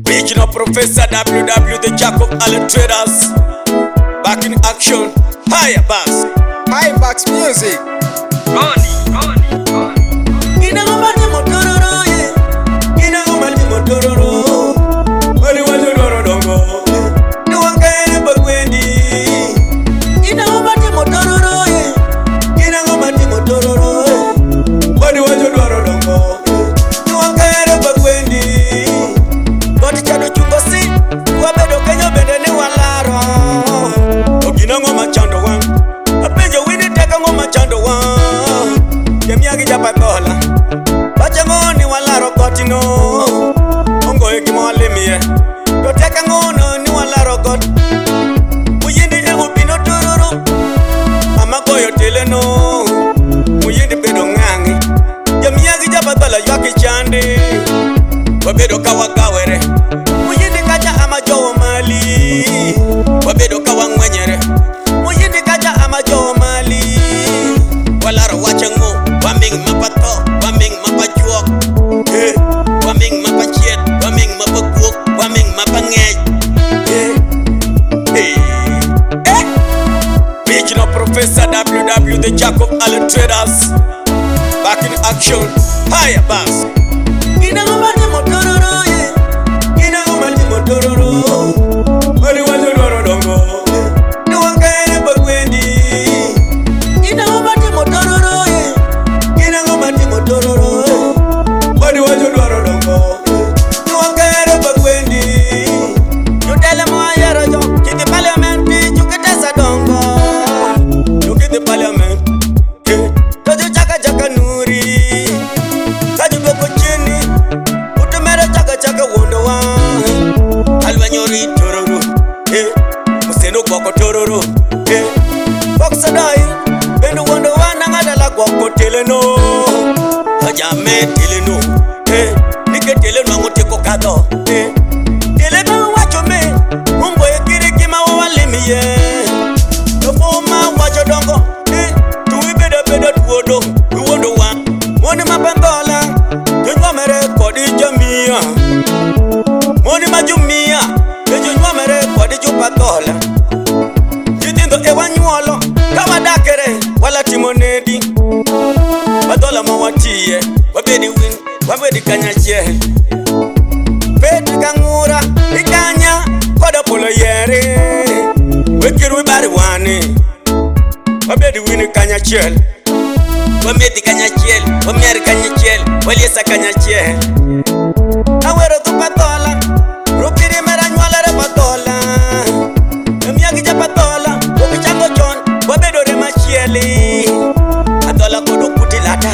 Regional Professor WW, the Jack of all traders. Back in action. Higher bass. High Box Music. Ronnie. Inagomati motororo, yeah. Inagomati motororo. Wali wali doro dongo. Nuwangere bagwendi. Inagomati motororo, yeah. Inagomati motororo. Wali wali doro dongo. Nuwangere bagwendi. Boti chado chungosi. Wabedo kenyo bende ni walaro. Ogina ngoma chando wang. Apenjo wini teka ngoma chando wang. Kemiagi japa kola. Bacha ngoni walaro kotino. Ongo eki mwalimie. Toteka ngono ni walaro kot. Muyindi egu pino tururu. Ama koyo teleno. Muyindi pedo ngangi. Kemiagi japa kola yuaki chandi. Wabedo kawa kawere. Muyindi kacha ama jowo mali. Wabedo kawa ngwenyere. Muyindi kacha ama jowo mali. Walaro wacha ngo. Waming mapato, waming mapajuok. Waming mapachiet, waming mapaguok, waming mapangej. Regional Professor WW, the Jack of all traders. Back in action. Higher bass. Inagomati motororo, yeah. Inagomati motororo. Wali wali doro dongo. Nuwangere bagwendi. Inagomati motororo, yeah. Inagomati motororo. Wali wali doro dongo. Nuwangere bagwendi. Yutele moayero jo. Kiti parliamenti, chukitesa dongo. Chukiti parliament. Tojo chaka chaka nuri. Kaju boko chini. Utumere chaka chaka wondo wa. Alwanyori tororo. Museno kwako tororo. Boksadai. Bendo wondo wa nangadala kwako teleno. Hajame teleno. Nike teleno angoteko kado. Teleba wacho me. Mumbo ekiri kima wawalimiye. Tofoma wacho dongo. Tuwi beda tuwodo. Tuwodo wa. Moni mapandola. Jonywa mere kodi jamia. Moni majumia. Jonywa mere kodi jupatola. Jitindo ewa nyuolo. Kama dakere. Wala timonedi. Madola mawatiye. Wabedi win. Wabedi kanyachie. Peti kangura. Ikanya. Koda polo yere. Wekiru ibari wani. Wabedi win kanyachiel. Wamedi kanyachiel. Wamiari kanyachiel. Waliesa kanyachiel. Awero tu patola. Rupiri mera nyuala re patola. Emiagi ja patola. Wabichango chon. Wabedo re machieli. Patola kodo kutilata.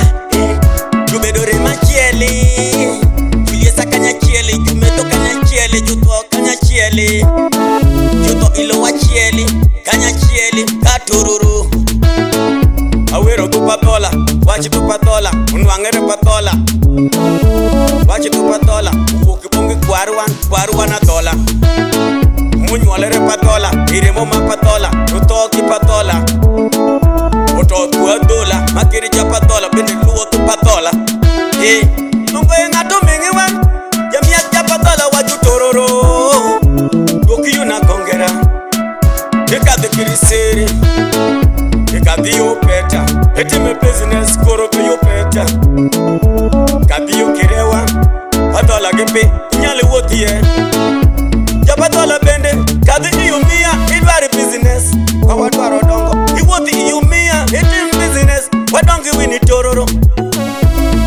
Jubedo re machieli. Juliesa kanyachieli. Jumeto kanyachieli. Juto kanyachieli. Juto ilo wachieli. Kanyachieli. Katururu. Awero tu patola. Wachi tu patola. Unwangere patola. Wachi tu patola. Ukipungi kwaruan atola. Munyualere patola. Iremo mapatola. Tutoki patola. Ototu adola. Makiri ja patola. Bende luo tu patola. Nungo yengato mingi wan. Jamia ja patola waju tororo. Yoki yuna kongera. Eka de kiriseri. Eka yo peta. Etime business koro pe yo peta. Kadi yo kirewa. Patola gepe. Nyale wotie. Ja patola bende. Kadi iyumia. Idwari business. Kwa wadwaro dongo. Iwoti iyumia. Etim business. Wadongi wini tororo.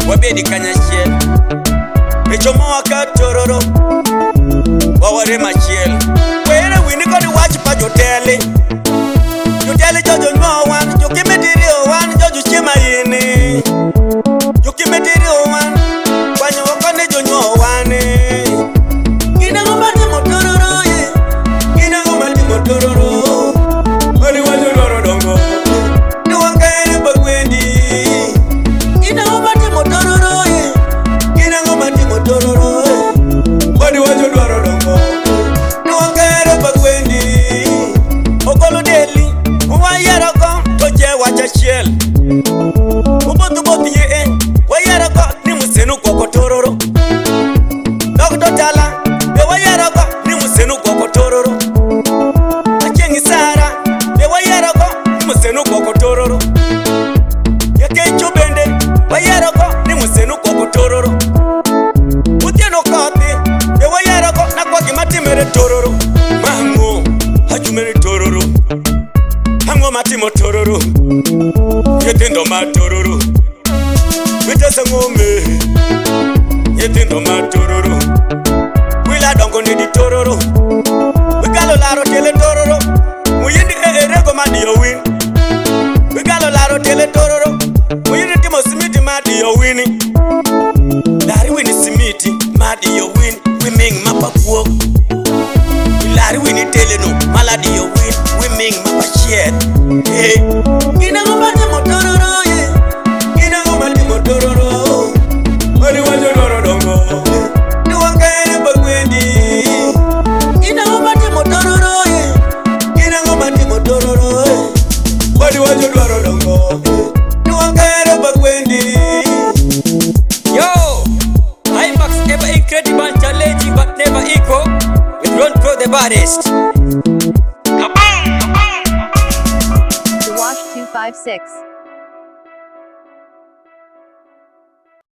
Wabedi kanyachie. Echomo waka tororo. Waware machiel. Were wini kodi wachi pa jotele. Jotele jojo nywa wan. Jokimediri wan. Jojo chima yini. Jokimediri wan. Wanyo wakone jonywa wane. Inagomati motororo, yeah. Inagomati motororo. Wali wali doro dongo. Nuwangere bagwendi. Inagomati motororo, yeah. Inagomati motororo. Wali wali doro dongo. Nuwangere bagwendi. Okolo deli. Uwa baddest. The Wash 256.